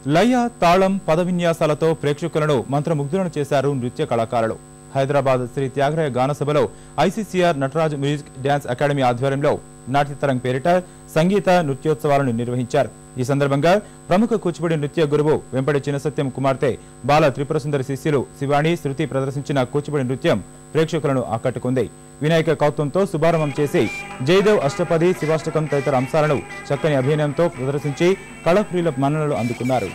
లయ తాళం పద విన్యాసాలతో ప్రేక్షకులను మంత్రముగ్ధులను చేశారు నృత్య కళాకారులు. హైదరాబాద్ శ్రీ త్యాగరాయ గానసభలో ICCR Nataraj music dance academy ఆధ్వర్యంలో నాట్యతరంగ్ పేరిట సంగీత నృత్యోత్సవాలను నిర్వహించారు. ఈ సందర్భంగా ప్రముఖ కూచిపూడి నృత్య గురువు వెంపటి చినసత్యం కుమార్తె బాల త్రిపుర సుందరి శిష్యులు శివాణి శృతి ప్రదర్శించిన కూచిపూడి నృత్యం ప్రేక్షకులను ఆకట్టుకుంది. వినాయక కౌత్వంతో శుభారంభం చేసి జయదేవ్ అష్టపది శివాష్టకం తదితర అంశాలను చక్కని అభినయంతో ప్రదర్శించి కళాప్రియుల మన్ననలు అందుకున్నారు.